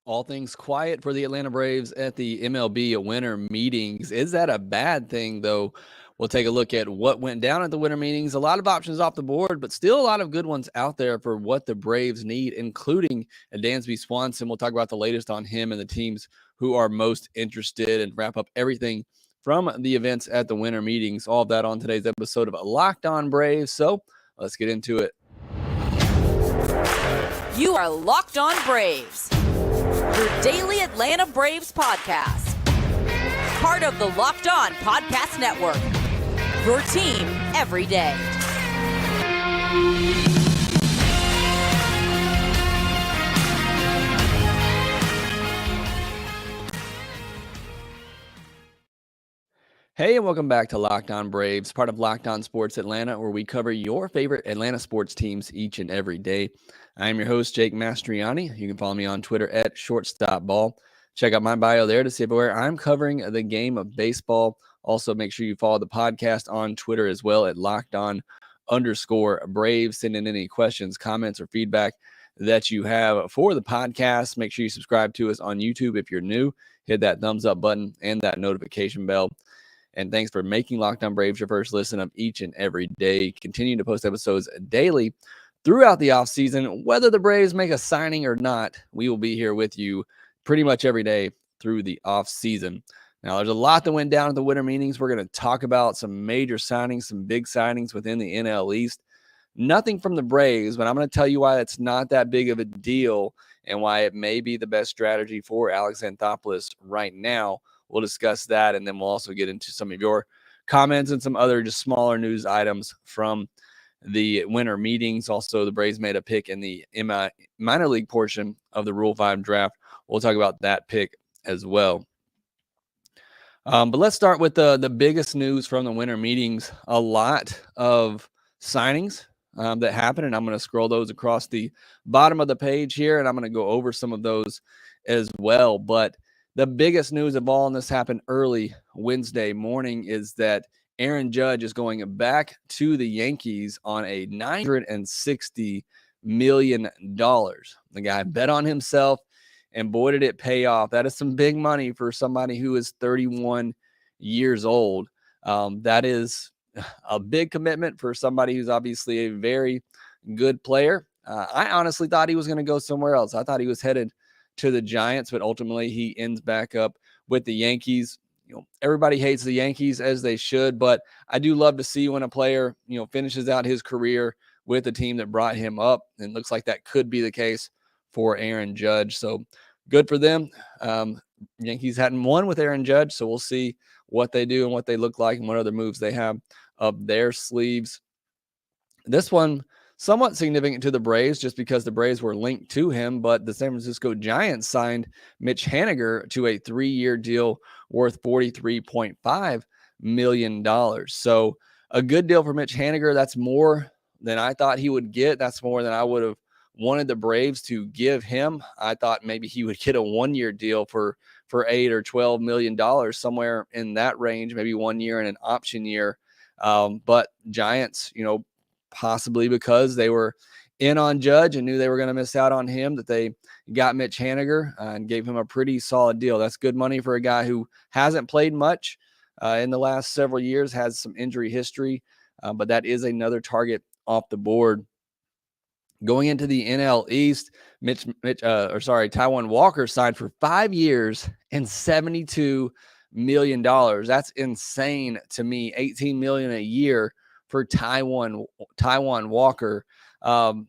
All things quiet for the Atlanta Braves at the MLB winter meetings. Is that a bad thing, though? We'll take a look at what went down at the winter meetings. A lot of options off the board, but still a lot of good ones out there for what the Braves need, including Dansby Swanson. We'll talk about the latest on him and the teams who are most interested and wrap up everything from the events at the winter meetings. All of that on today's episode of Locked On Braves. So let's get into it. You are Locked On Braves, your daily Atlanta Braves podcast. Part of the Locked On Podcast Network, your team every day. Hey, and welcome back to Locked On Braves, part of Locked On Sports Atlanta, where we cover your favorite Atlanta sports teams each and every day. I am your host, Jake Mastriani. You can follow me on Twitter at ShortstopBall. Check out my bio there to see where I'm covering the game of baseball. Also, make sure you follow the podcast on Twitter as well at LockedOn_Braves. Send in any questions, comments, or feedback that you have for the podcast. Make sure you subscribe to us on YouTube if you're new. Hit that thumbs up button and that notification bell. And thanks for making Locked On Braves your first listen of each and every day. Continue to post episodes daily throughout the offseason. Whether the Braves make a signing or not, we will be here with you pretty much every day through the offseason. Now, there's a lot that went down at the winter meetings. We're going to talk about some major signings, some big signings within the NL East. Nothing from the Braves, but I'm going to tell you why it's not that big of a deal and why it may be the best strategy for Alex Anthopoulos right now. We'll discuss that, and then we'll also get into some of your comments and some other just smaller news items from the winter meetings. Also, the Braves made a pick in the minor league portion of the Rule 5 draft. We'll talk about that pick as well. But let's start with the biggest news from the winter meetings. A lot of signings that happened, and I'm going to scroll those across the bottom of the page here, and I'm going to go over some of those as well. But the biggest news of all, and this happened early Wednesday morning, is that Aaron Judge is going back to the Yankees on a $960 million. The guy bet on himself, and boy, did it pay off. That is some big money for somebody who is 31 years old. That is a big commitment for somebody who's obviously a very good player. I honestly thought he was going to go somewhere else. I thought he was headed to the Giants, but ultimately he ends back up with the Yankees. Everybody hates the Yankees, as they should, but I do love to see when a player, finishes out his career with the team that brought him up. And it looks like that could be the case for Aaron Judge. So good for them. Yankees hadn't won with Aaron Judge, so we'll see what they do and what they look like and what other moves they have up their sleeves. This one, somewhat significant to the Braves just because the Braves were linked to him, but the San Francisco Giants signed Mitch Haniger to a 3-year deal worth $43.5 million. So a good deal for Mitch Haniger. That's more than I thought he would get. That's more than I would have wanted the Braves to give him. I thought maybe he would get a 1-year deal for $8 or $12 million, somewhere in that range, maybe 1 year and an option year. But Giants, possibly because they were in on Judge and knew they were going to miss out on him, that they got Mitch Haniger and gave him a pretty solid deal. That's good money for a guy who hasn't played much in the last several years, has some injury history, but that is another target off the board. Going into the NL East, Taijuan Walker signed for 5 years and $72 million. That's insane to me. $18 million a year for Taijuan Walker. The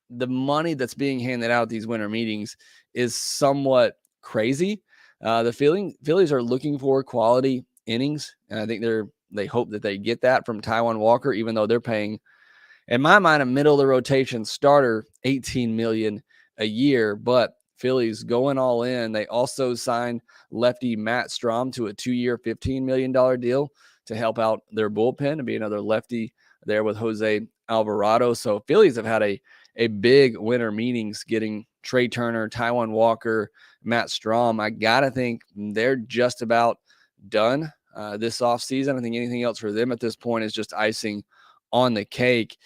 money that's being handed out at these winter meetings is somewhat crazy. The Phillies are looking for quality innings, and I think they hope that they get that from Taijuan Walker, even though they're paying, in my mind, a middle of the rotation starter $18 million a year. But Phillies going all in. They also signed lefty Matt Strahm to a 2-year, $15 million deal to help out their bullpen and be another lefty there with Jose Alvarado. So Phillies have had a big winter meetings getting Trey Turner, Taijuan Walker, Matt Strahm. I got to think they're just about done this offseason. I think anything else for them at this point is just icing on the cake.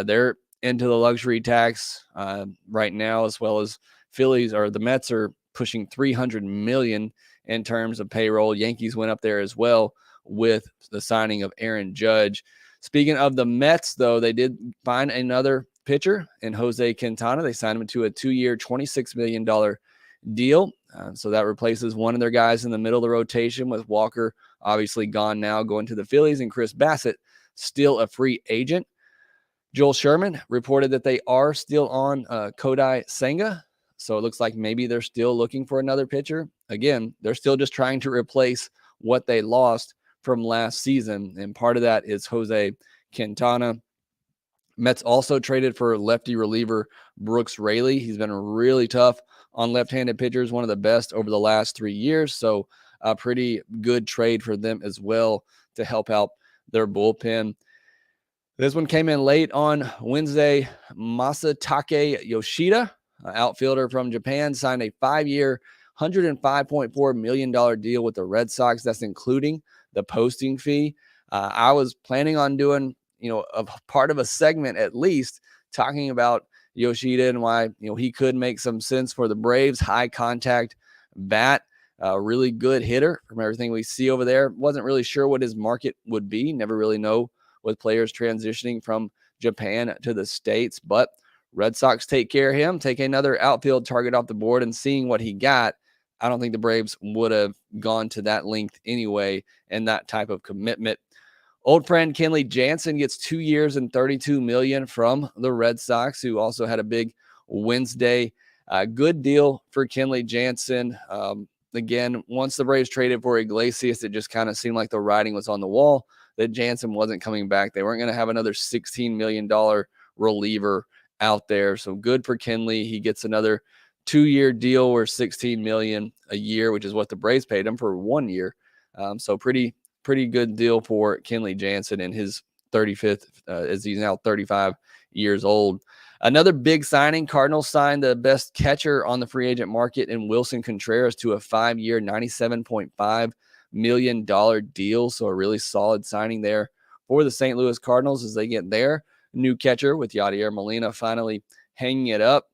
They're into the luxury tax right now, as well as the Mets are pushing $300 million in terms of payroll. Yankees went up there as well with the signing of Aaron Judge. Speaking of the Mets, though, they did find another pitcher in Jose Quintana. They signed him to a 2-year, $26 million deal. So that replaces one of their guys in the middle of the rotation, with Walker obviously gone now, going to the Phillies, and Chris Bassett still a free agent. Joel Sherman reported that they are still on Kodai Senga. So it looks like maybe they're still looking for another pitcher. Again, they're still just trying to replace what they lost from last season. And part of that is Jose Quintana. Mets also traded for lefty reliever Brooks Raley. He's been really tough on left-handed pitchers, one of the best over the last 3 years. So a pretty good trade for them as well to help out their bullpen. This one came in late on Wednesday. Masatake Yoshida, outfielder from Japan, signed a 5-year, $105.4 million deal with the Red Sox. That's including the posting fee. I was planning on doing, a part of a segment at least talking about Yoshida and why, he could make some sense for the Braves. High contact bat, really good hitter from everything we see over there. Wasn't really sure what his market would be. Never really know with players transitioning from Japan to the States, but Red Sox take care of him, take another outfield target off the board, and seeing what he got, I don't think the Braves would have gone to that length anyway and that type of commitment. Old friend Kenley Jansen gets 2 years and $32 million from the Red Sox, who also had a big Wednesday. Good deal for Kenley Jansen. Again, once the Braves traded for Iglesias, it just kind of seemed like the writing was on the wall that Jansen wasn't coming back. They weren't going to have another $16 million reliever out there. So good for Kenley. He gets another 2-year deal worth $16 million a year, which is what the Braves paid him for 1 year. So pretty good deal for Kenley Jansen in his 35th, as he's now 35 years old. Another big signing, Cardinals signed the best catcher on the free agent market in Wilson Contreras to a 5-year, $97.5 million deal. So a really solid signing there for the St. Louis Cardinals as they get their new catcher with Yadier Molina finally hanging it up.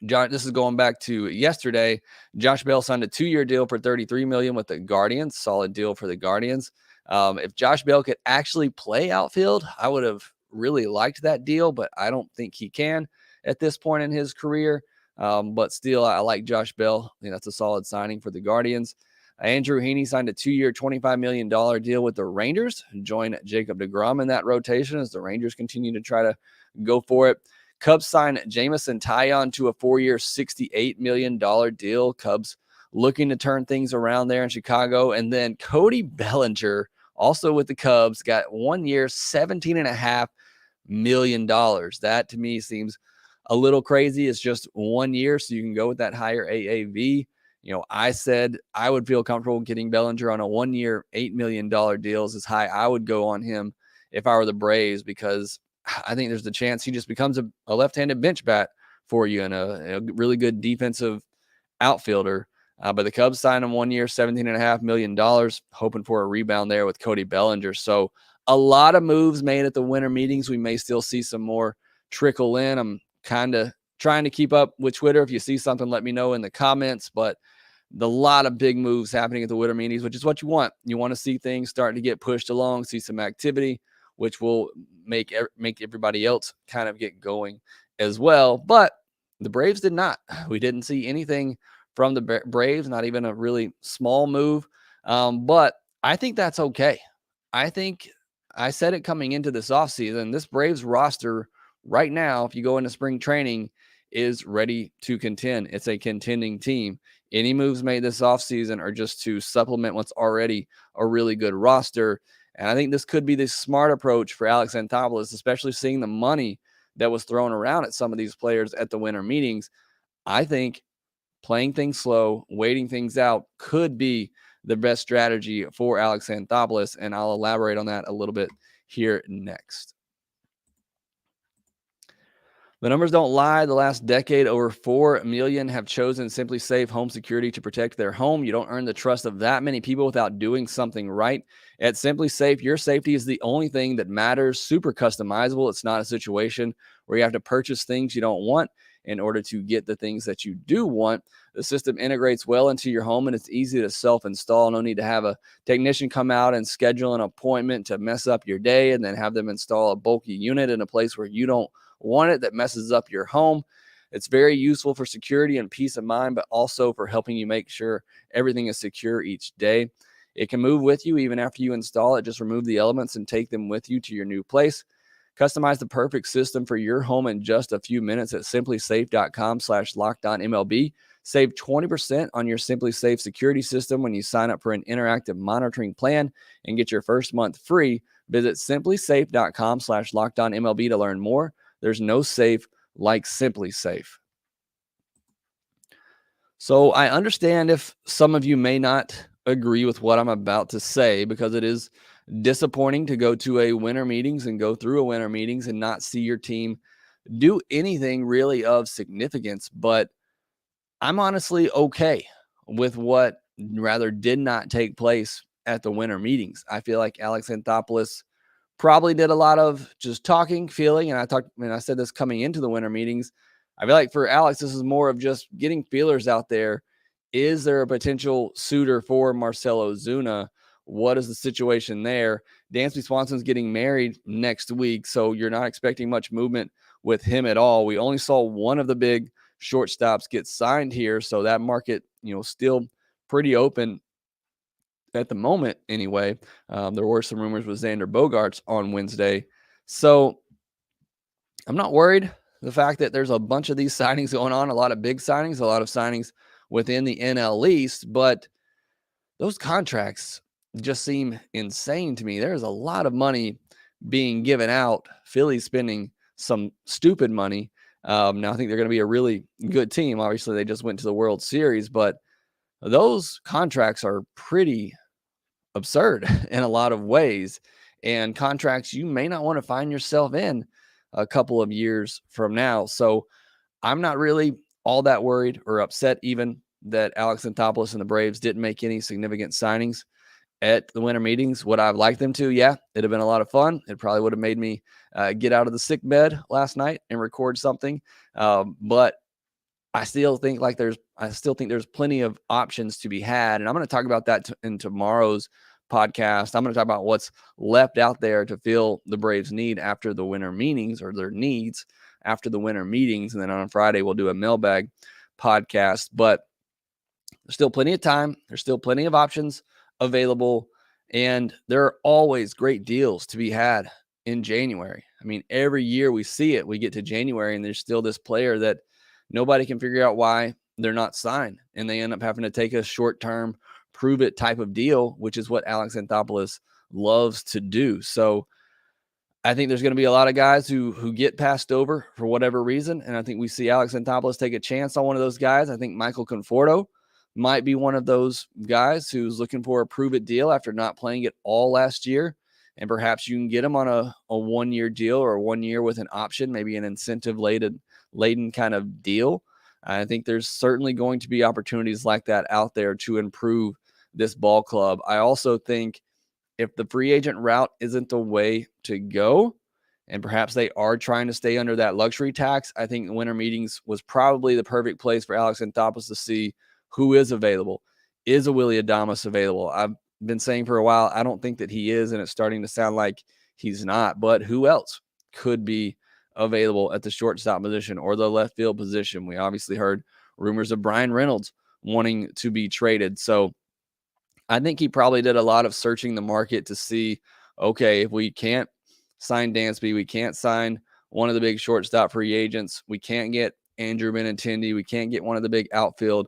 This is going back to yesterday. Josh Bell signed a 2-year deal for $33 million with the Guardians. Solid deal for the Guardians. If Josh Bell could actually play outfield, I would have really liked that deal, but I don't think he can at this point in his career. But still, I like Josh Bell. I think that's a solid signing for the Guardians. Andrew Heaney signed a 2-year, $25 million deal with the Rangers. Join Jacob deGrom in that rotation as the Rangers continue to try to go for it. Cubs signed Jamison Taillon to a 4-year, $68 million deal. Cubs looking to turn things around there in Chicago. And then Cody Bellinger, also with the Cubs, got 1 year, $17.5 million. That to me seems a little crazy. It's just 1 year, so you can go with that higher AAV. I said I would feel comfortable getting Bellinger on a 1 year, $8 million deal is as high I would go on him if I were the Braves, because I think there's the chance he just becomes a left-handed bench bat for you and a really good defensive outfielder. But the Cubs signed him 1 year, $17.5 million, hoping for a rebound there with Cody Bellinger. So a lot of moves made at the winter meetings. We may still see some more trickle in. I'm kind of trying to keep up with Twitter. If you see something, let me know in the comments. But a lot of big moves happening at the winter meetings, which is what you want. You want to see things starting to get pushed along, see some activity, which will make everybody else kind of get going as well. But the Braves did not. We didn't see anything from the Braves, not even a really small move. But I think that's okay. I think I said it coming into this offseason, this Braves roster right now, if you go into spring training, is ready to contend. It's a contending team. Any moves made this offseason are just to supplement what's already a really good roster. And I think this could be the smart approach for Alex Anthopoulos, especially seeing the money that was thrown around at some of these players at the winter meetings. I think playing things slow, waiting things out could be the best strategy for Alex Anthopoulos, and I'll elaborate on that a little bit here next. The numbers don't lie. The last decade, over 4 million have chosen SimpliSafe home security to protect their home. You don't earn the trust of that many people without doing something right. At SimpliSafe, your safety is the only thing that matters. Super customizable. It's not a situation where you have to purchase things you don't want. in order to get the things that you do want. The system integrates well into your home, and it's easy to self-install. No need to have a technician come out and schedule an appointment to mess up your day and then have them install a bulky unit in a place where you don't want it that messes up your home. It's very useful for security and peace of mind, but also for helping you make sure everything is secure each day. It can move with you even after you install it. Just remove the elements and take them with you to your new place. Customize the perfect system for your home in just a few minutes at simplisafe.com/lockedonmlb. Save 20% on your SimpliSafe security system when you sign up for an interactive monitoring plan and get your first month free. Visit simplisafe.com/lockedonmlb to learn more. There's no safe like SimpliSafe. So I understand if some of you may not agree with what I'm about to say, because it is disappointing to go to a winter meetings and go through a winter meetings and not see your team do anything really of significance. But I'm honestly okay with what rather did not take place at the winter meetings. I feel like Alex Anthopoulos probably did a lot of just talking, feeling, and I said this coming into the winter meetings. I feel like for Alex, this is more of just getting feelers out there. Is there a potential suitor for Marcell Ozuna? What is the situation there? Dansby Swanson's getting married next week, so you're not expecting much movement with him at all. We only saw one of the big shortstops get signed here, so that market, still pretty open at the moment anyway. There were some rumors with Xander Bogaerts on Wednesday. So I'm not worried. The fact that there's a bunch of these signings going on, a lot of big signings, a lot of signings within the NL East, but those contracts just seem insane to me. There's a lot of money being given out. Philly's spending some stupid money. Now I think they're going to be a really good team. Obviously, they just went to the World Series, but those contracts are pretty absurd in a lot of ways, and contracts you may not want to find yourself in a couple of years from now. So I'm not really all that worried or upset even that Alex Anthopoulos and the Braves didn't make any significant signings at the winter meetings. Would I have liked them to? Yeah, it'd have been a lot of fun. It probably would have made me get out of the sick bed last night and record something. But I still think there's plenty of options to be had. And I'm going to talk about that in tomorrow's podcast. I'm going to talk about what's left out there to fill the Braves' need after the winter meetings, or their needs after the winter meetings. And then on Friday, we'll do a mailbag podcast. But there's still plenty of time. There's still plenty of options available. And there are always great deals to be had in January. I mean, every year we see it. We get to January and there's still this player that nobody can figure out why they're not signed. And they end up having to take a short-term, prove-it type of deal, which is what Alex Anthopoulos loves to do. So I think there's going to be a lot of guys who get passed over for whatever reason. And I think we see Alex Anthopoulos take a chance on one of those guys. I think Michael Conforto might be one of those guys who's looking for a prove-it deal after not playing it all last year. And perhaps you can get him on a one-year deal, or 1 year with an option, maybe an incentive-laden kind of deal. I think there's certainly going to be opportunities like that out there to improve this ball club. I also think if the free agent route isn't the way to go, and perhaps they are trying to stay under that luxury tax, I think winter meetings was probably the perfect place for Alex Anthopoulos to see who is available. Is a Willy Adames available? I've been saying for a while, I don't think that he is, and it's starting to sound like he's not. But who else could be available at the shortstop position or the left field position? We obviously heard rumors of Brian Reynolds wanting to be traded. So I think he probably did a lot of searching the market to see, okay, if we can't sign Dansby, we can't sign one of the big shortstop free agents, we can't get Andrew Benintendi, we can't get one of the big outfield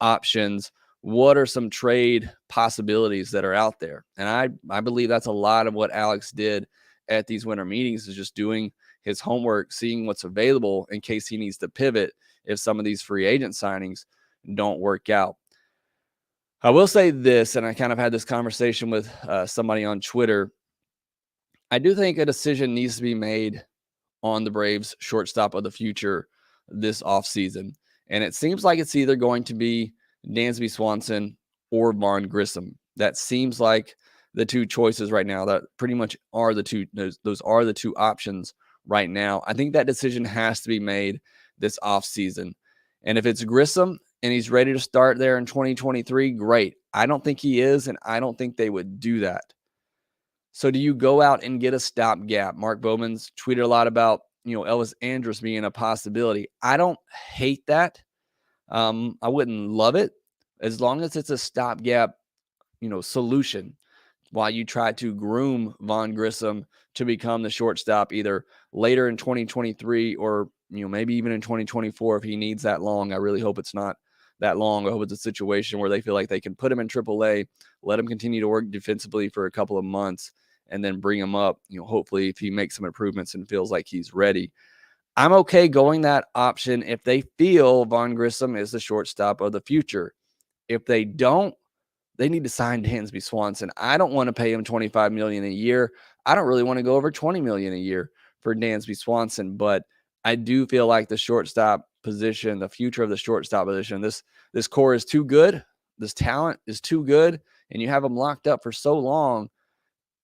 options, what are some trade possibilities that are out there? And I believe that's a lot of what Alex did at these winter meetings, is just doing his homework, seeing what's available in case he needs to pivot if some of these free agent signings don't work out. I will say this, and I kind of had this conversation with somebody on Twitter. I do think a decision needs to be made on the Braves shortstop of the future this offseason. And it seems like it's either going to be Dansby Swanson or Vaughn Grissom. That seems like the two choices right now. That pretty much are the two. Those are the two options right now. I think that decision has to be made. this offseason. And if it's Grissom and he's ready to start there in 2023, great. I don't think he is, and I don't think they would do that. So do you go out and get a stopgap? Mark Bowman's tweeted a lot about, Elvis Andrus being a possibility. I don't hate that. I wouldn't love it as long as it's a stopgap, solution while you try to groom Vaughn Grissom to become the shortstop either later in 2023 or, maybe even in 2024 if he needs that long. I really hope it's not that long. I hope it's a situation where they feel like they can put him in AAA, let him continue to work defensively for a couple of months, and then bring him up, hopefully if he makes some improvements and feels like he's ready. I'm okay going that option if they feel Vaughn Grissom is the shortstop of the future. If they don't, they need to sign Dansby Swanson. I don't want to pay him $25 million a year. I don't really want to go over $20 million a year for Dansby Swanson, but I do feel like the shortstop position, the future of the shortstop position, this core is too good. This talent is too good, and you have them locked up for so long.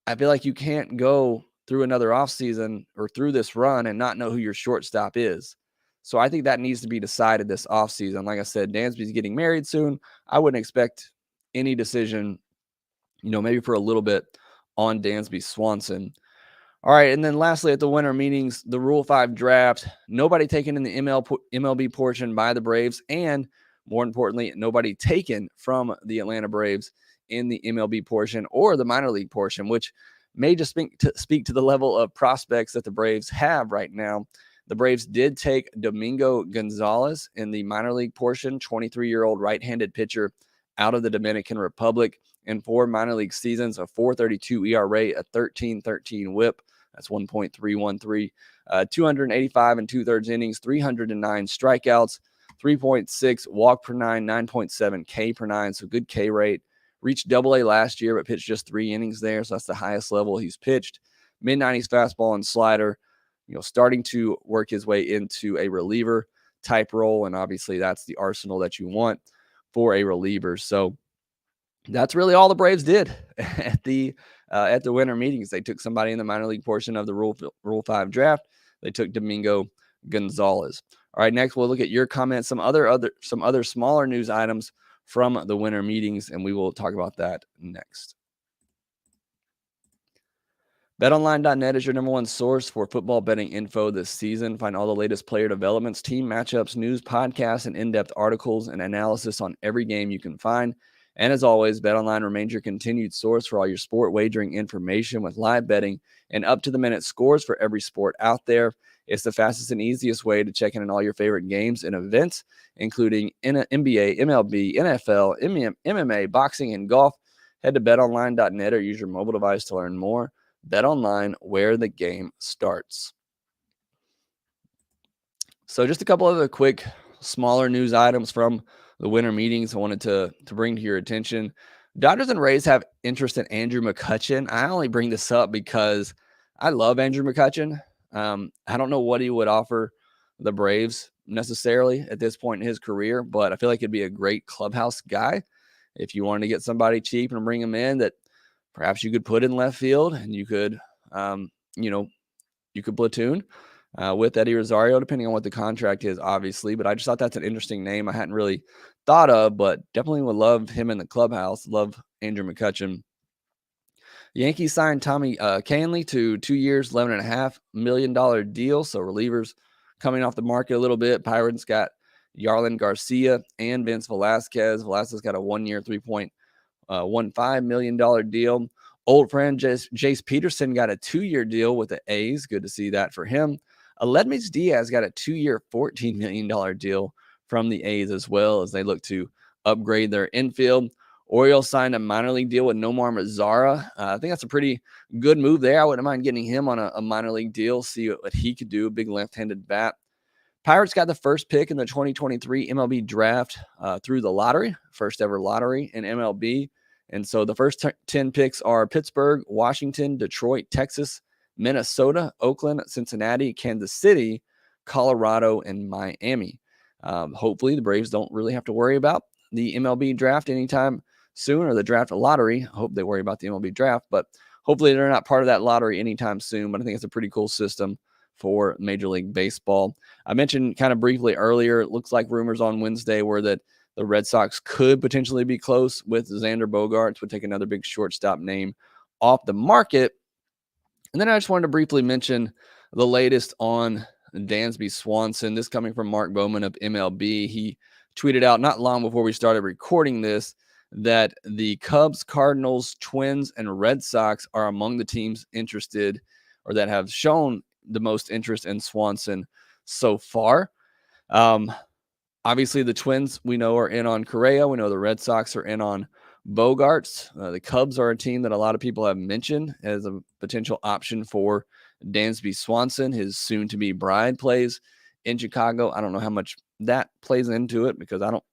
I feel like you can't go through another offseason or through this run and not know who your shortstop is. So I think that needs to be decided this offseason. Like I said, Dansby's getting married soon. I wouldn't expect any decision, maybe for a little bit on Dansby Swanson. All right, and then lastly, at the winter meetings, the Rule 5 draft, nobody taken in the MLB portion by the Braves, and more importantly, nobody taken from the Atlanta Braves in the MLB portion or the minor league portion, which may just speak to the level of prospects that the Braves have right now. The Braves did take Domingo Gonzalez in the minor league portion, 23-year-old right-handed pitcher out of the Dominican Republic, in 4 minor league seasons, a 4.32 ERA, a 13.13 WHIP. That's 1.313, 285 and 2/3 innings, 309 strikeouts, 3.6 walk per nine, 9.7 K per nine. So good K rate. Reached AA last year, but pitched just 3 innings there. So that's the highest level he's pitched. Mid-90s fastball and slider, starting to work his way into a reliever type role. And obviously that's the arsenal that you want for a reliever. So that's really all the Braves did at the winter meetings. They took somebody in the minor league portion of the Rule 5 draft. They took Domingo Gonzalez. All right, next we'll look at your comments, some other smaller news items from the winter meetings, and we will talk about that next. BetOnline.net is your number one source for football betting info this season. Find all the latest player developments, team matchups, news, podcasts, and in-depth articles and analysis on every game you can find. And as always, BetOnline remains your continued source for all your sport wagering information with live betting and up-to-the-minute scores for every sport out there. It's the fastest and easiest way to check in on all your favorite games and events, including NBA, MLB, NFL, MMA, boxing, and golf. Head to betonline.net or use your mobile device to learn more. BetOnline, where the game starts. So just a couple of the quick, smaller news items from the winter meetings I wanted to bring to your attention. Dodgers and Rays have interest in Andrew McCutchen. I only bring this up because I love Andrew McCutchen. I don't know what he would offer the Braves necessarily at this point in his career, but I feel like it'd be a great clubhouse guy. If you wanted to get somebody cheap and bring him in that perhaps you could put in left field and you could, you could platoon with Eddie Rosario, depending on what the contract is, obviously. But I just thought that's an interesting name I hadn't really thought of, but definitely would love him in the clubhouse. Love Andrew McCutchen. Yankees signed Tommy Kahnle to 2 years, $11.5 million deal. So relievers coming off the market a little bit. Pirates got Yarlin Garcia and Vince Velasquez. Velasquez got a 1 year, $3.15 million deal. Old friend Jace Peterson got a 2-year deal with the A's. Good to see that for him. Aledmys Diaz got a 2-year, $14 million deal from the A's as well as they look to upgrade their infield. Orioles signed a minor league deal with Nomar Mazara. I think that's a pretty good move there. I wouldn't mind getting him on a minor league deal, see what he could do, big left-handed bat. Pirates got the first pick in the 2023 MLB draft through the lottery, first ever lottery in MLB. And so the first 10 picks are Pittsburgh, Washington, Detroit, Texas, Minnesota, Oakland, Cincinnati, Kansas City, Colorado, and Miami. Hopefully the Braves don't really have to worry about the MLB draft anytime soon, or the draft lottery. I hope they worry about the MLB draft, but hopefully they're not part of that lottery anytime soon. But I think it's a pretty cool system for Major League Baseball. I mentioned kind of briefly earlier, it looks like rumors on Wednesday were that the Red Sox could potentially be close with Xander Bogaerts, would take another big shortstop name off the market. And then I just wanted to briefly mention the latest on Dansby Swanson. This coming from Mark Bowman of MLB. He tweeted out not long before we started recording this that the Cubs, Cardinals, Twins, and Red Sox are among the teams interested or that have shown the most interest in Swanson so far. Obviously, the Twins we know are in on Correa. We know the Red Sox are in on Bogaerts. The Cubs are a team that a lot of people have mentioned as a potential option for Dansby Swanson. His soon-to-be bride plays in Chicago. I don't know how much that plays into it because I don't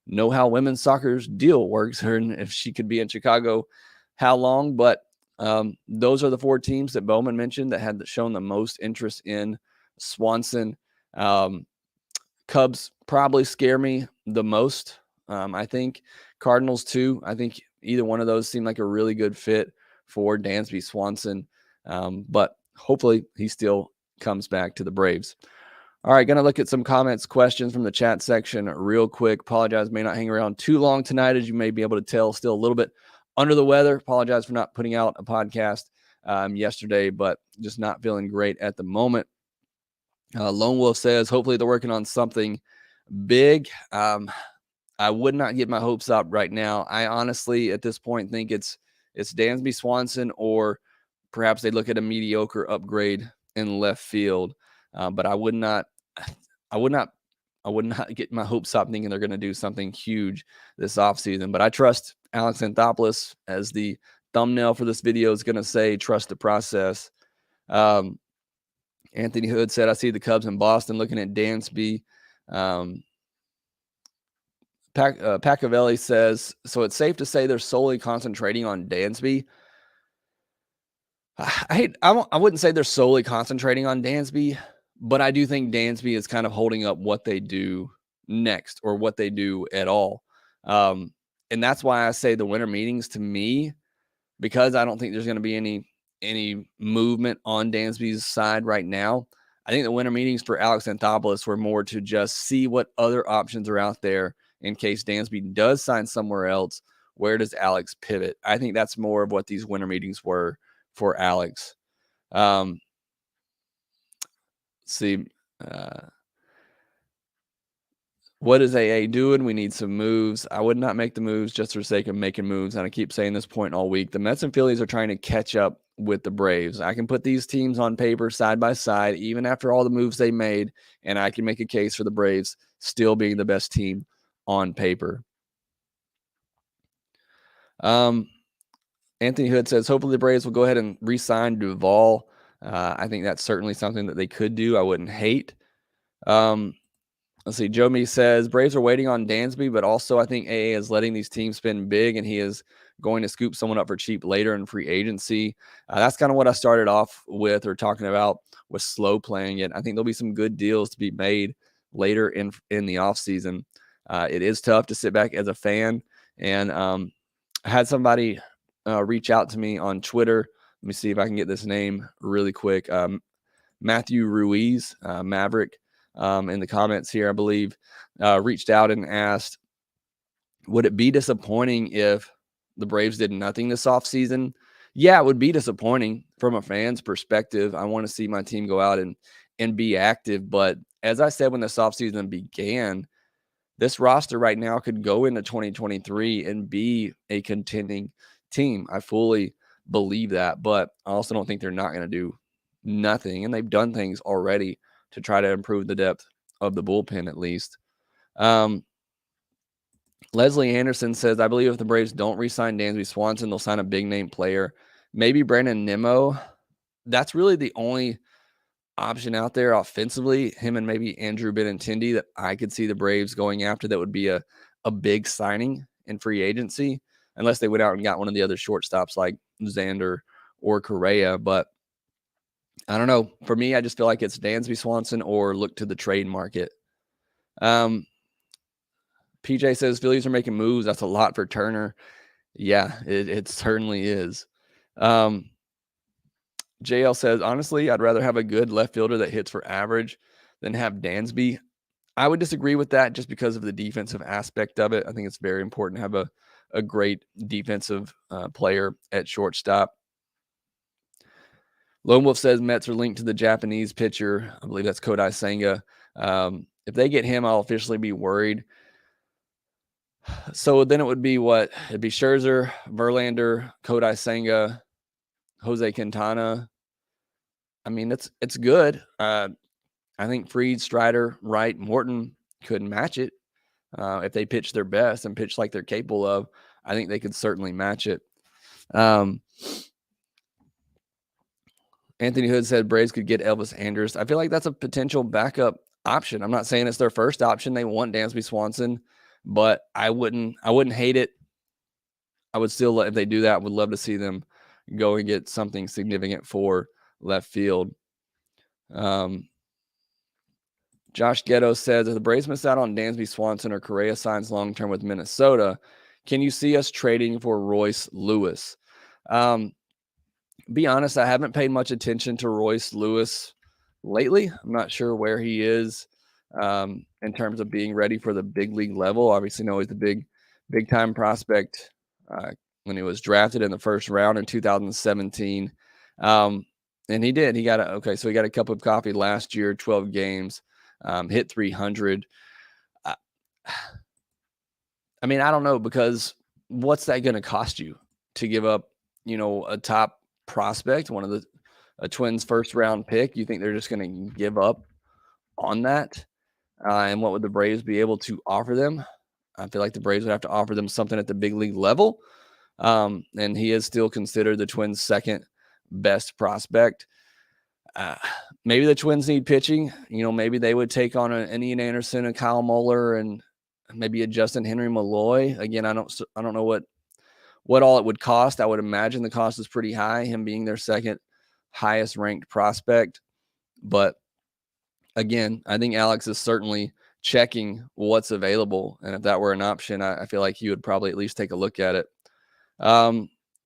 know how women's soccer's deal works or if she could be in Chicago how long. But those are the 4 teams that Bowman mentioned that had shown the most interest in Swanson. Cubs probably scare me the most. I think Cardinals too. I think either one of those seem like a really good fit for Dansby Swanson. But hopefully he still comes back to the Braves. All right, going to look at some comments, questions from the chat section real quick. Apologize, may not hang around too long tonight, as you may be able to tell. Still a little bit under the weather. Apologize for not putting out a podcast yesterday, but just not feeling great at the moment. Lone Wolf says, hopefully they're working on something big. I would not get my hopes up right now. I honestly, at this point, think it's Dansby Swanson, or perhaps they look at a mediocre upgrade in left field. But I would not get my hopes up thinking they're going to do something huge this offseason. But I trust Alex Anthopoulos, as the thumbnail for this video is going to say, trust the process. Anthony Hood said, I see the Cubs in Boston looking at Dansby. Pacavelli says, so it's safe to say they're solely concentrating on Dansby. I wouldn't say they're solely concentrating on Dansby, but I do think Dansby is kind of holding up what they do next or what they do at all. And that's why I say the winter meetings, to me, because I don't think there's going to be any movement on Dansby's side right now. I think the winter meetings for Alex Anthopoulos were more to just see what other options are out there in case Dansby does sign somewhere else. Where does Alex pivot? I think that's more of what these winter meetings were for Alex. See, what is AA doing? We need some moves. I would not make the moves just for sake of making moves. And I keep saying this point all week. The Mets and Phillies are trying to catch up with the Braves. I can put these teams on paper side by side, even after all the moves they made, and I can make a case for the Braves still being the best team on paper. Anthony Hood says, hopefully the Braves will go ahead and re-sign Duvall. I think that's certainly something that they could do. I wouldn't hate. Let's see. Joe Me says, Braves are waiting on Dansby, but also I think AA is letting these teams spin big, and he is going to scoop someone up for cheap later in free agency. That's kind of what I started off with, or talking about, with slow playing it. I think there'll be some good deals to be made later in the offseason. It is tough to sit back as a fan, and I had somebody reach out to me on Twitter. Let me see if I can get this name really quick. Matthew Ruiz, Maverick, in the comments here, I believe, reached out and asked, would it be disappointing if the Braves did nothing this offseason? Yeah, it would be disappointing from a fan's perspective. I want to see my team go out and be active. But as I said when this offseason began, this roster right now could go into 2023 and be a contending team. I fully believe that, but I also don't think they're not going to do nothing. And they've done things already to try to improve the depth of the bullpen, at least. Leslie Anderson says, I believe if the Braves don't re-sign Dansby Swanson, they'll sign a big-name player. Maybe Brandon Nimmo. That's really the only option out there offensively, him and maybe Andrew Benintendi, that I could see the Braves going after. That would be a big signing in free agency, unless they went out and got one of the other shortstops like Xander or Correa. But I don't know. For me, I just feel like it's Dansby Swanson or look to the trade market. PJ says Phillies are making moves. That's a lot for Turner. Yeah, it certainly is. JL says, honestly, I'd rather have a good left fielder that hits for average than have Dansby. I would disagree with that just because of the defensive aspect of it. I think it's very important to have a great defensive player at shortstop. Lone Wolf says Mets are linked to the Japanese pitcher. I believe that's Kodai Senga. If they get him, I'll officially be worried. So then it would be what? It'd be Scherzer, Verlander, Kodai Senga, Jose Quintana. I mean, it's good. I think Fried, Strider, Wright, Morton could match it if they pitch their best and pitch like they're capable of. I think they could certainly match it. Anthony Hood said Braves could get Elvis Andrus. I feel like that's a potential backup option. I'm not saying it's their first option. They want Dansby Swanson, but I wouldn't hate it. I would still, if they do that, would love to see them go and get something significant for left field. Josh Ghetto says, if the Braves miss out on Dansby Swanson or Correa signs long-term with Minnesota, can you see us trading for Royce Lewis? Be honest, I haven't paid much attention to Royce Lewis lately. I'm not sure where he is in terms of being ready for the big league level. Obviously, know he's the big time prospect when he was drafted in the first round in 2017. And he did. He got a cup of coffee last year, 12 games, hit 300. I mean, I don't know, because what's that going to cost you to give up, a top prospect, one of a Twins first round pick? You think they're just going to give up on that? And what would the Braves be able to offer them? I feel like the Braves would have to offer them something at the big league level. And he is still considered the Twins' second best prospect. Maybe the Twins need pitching. Maybe they would take on an Ian Anderson, a Kyle Muller, and maybe a Justin Henry Malloy. Again, I don't know what all it would cost. I would imagine the cost is pretty high, him being their second highest ranked prospect. But again, I think Alex is certainly checking what's available. And if that were an option, I feel like he would probably at least take a look at it.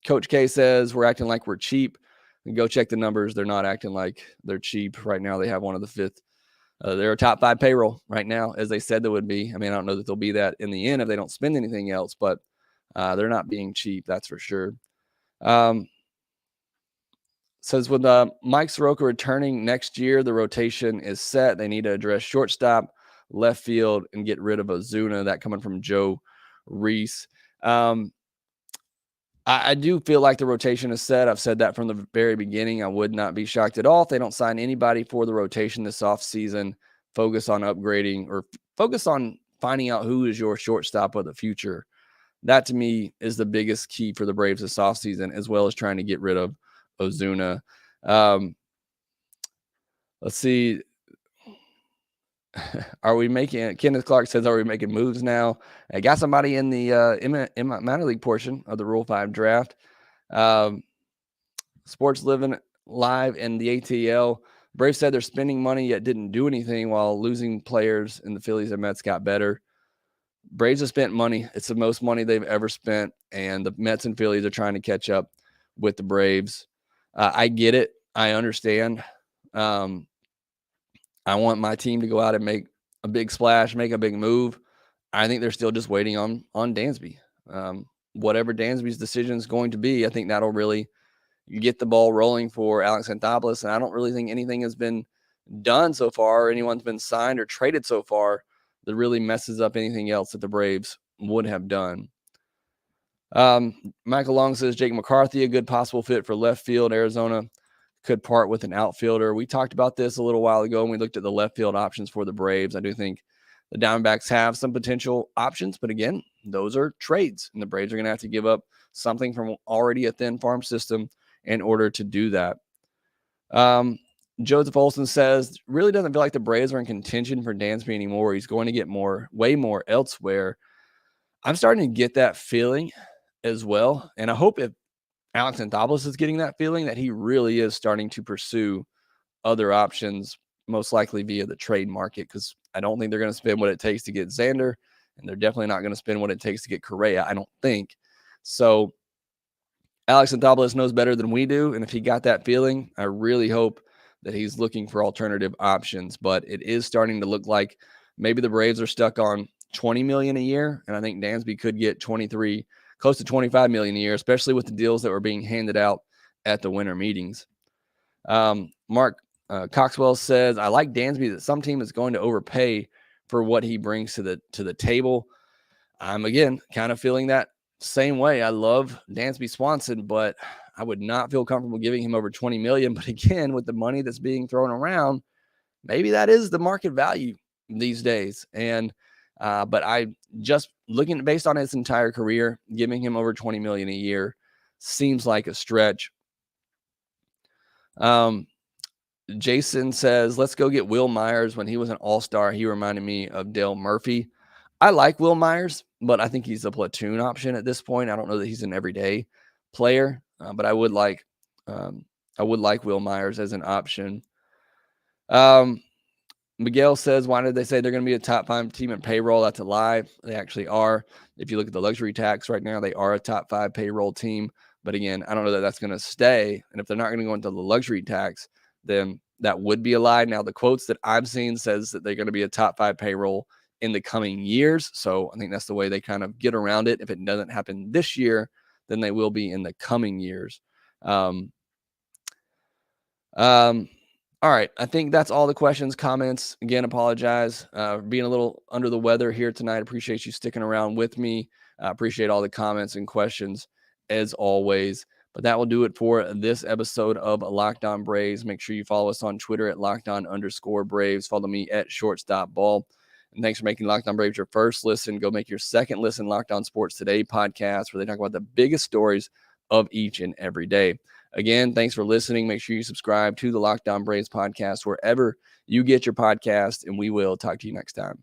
Coach K says we're acting like we're cheap. Go check the numbers. They're not acting like they're cheap right now. They have one of the fifth. They're a top 5 payroll right now, as they said they would be. I mean, I don't know that they'll be that in the end if they don't spend anything else, but they're not being cheap, that's for sure. Says with Mike Soroka returning next year, the rotation is set. They need to address shortstop, left field, and get rid of Ozuna. That coming from Joe Reese. I do feel like the rotation is set. I've said that from the very beginning. I would not be shocked at all if they don't sign anybody for the rotation this offseason. Focus on upgrading, or focus on finding out who is your shortstop of the future. That, to me, is the biggest key for the Braves this offseason, as well as trying to get rid of Ozuna. Let's see. Kenneth Clark says, are we making moves now? I got somebody in the minor league portion of the Rule 5 draft. Sports Living Live and the ATL. Braves said they're spending money yet didn't do anything, while losing players in the Phillies and Mets got better. Braves have spent money. It's the most money they've ever spent, and the Mets and Phillies are trying to catch up with the Braves. I get it. I understand. I want my team to go out and make a big splash, make a big move. I think they're still just waiting on Dansby. Whatever Dansby's decision is going to be, I think that'll really get the ball rolling for Alex Anthopoulos. And I don't really think anything has been done so far, or anyone's been signed or traded so far that really messes up anything else that the Braves would have done. Michael Long says Jake McCarthy, a good possible fit for left field. Arizona could part with an outfielder. We talked about this a little while ago when we looked at the left field options for the Braves. I do think the Diamondbacks have some potential options, but again, those are trades, and the Braves are going to have to give up something from already a thin farm system in order to do that. Joseph Olson says, really doesn't feel like the Braves are in contention for Dansby anymore. He's going to get way more elsewhere. I'm starting to get that feeling as well, and I hope if Alex Anthopoulos is getting that feeling, that he really is starting to pursue other options, most likely via the trade market, because I don't think they're going to spend what it takes to get Xander, and they're definitely not going to spend what it takes to get Correa, I don't think. So Alex Anthopoulos knows better than we do, and if he got that feeling, I really hope that he's looking for alternative options. But it is starting to look like maybe the Braves are stuck on $20 million a year, and I think Dansby could get 23, close to $25 million a year, especially with the deals that were being handed out at the winter meetings. Mark Coxwell says, I like Dansby that some team is going to overpay for what he brings to the table. I'm, again, kind of feeling that same way. I love Dansby Swanson, but I would not feel comfortable giving him over $20 million. But again, with the money that's being thrown around, maybe that is the market value these days. And but I just looking based on his entire career, giving him over $20 million a year seems like a stretch. Jason says, let's go get Will Myers. When he was an all-star, he reminded me of Dale Murphy. I like Will Myers, but I think he's a platoon option at this point. I don't know that he's an everyday player, but I would like Will Myers as an option. Miguel says, why did they say they're going to be a top 5 team in payroll? That's a lie. They actually are. If you look at the luxury tax right now, they are a top 5 payroll team. But again, I don't know that that's going to stay. And if they're not going to go into the luxury tax, then that would be a lie. Now, the quotes that I've seen says that they're going to be a top 5 payroll in the coming years. So I think that's the way they kind of get around it. If it doesn't happen this year, then they will be in the coming years. All right. I think that's all the questions, comments. Again, apologize for being a little under the weather here tonight. Appreciate you sticking around with me. Appreciate all the comments and questions as always. But that will do it for this episode of Locked On Braves. Make sure you follow us on Twitter at LockedOn_Braves. Follow me at Shortstop Ball. And thanks for making Locked On Braves your first listen. Go make your second listen Locked On Sports Today podcast, where they talk about the biggest stories of each and every day. Again, thanks for listening. Make sure you subscribe to the Locked On Braves podcast wherever you get your podcast, and we will talk to you next time.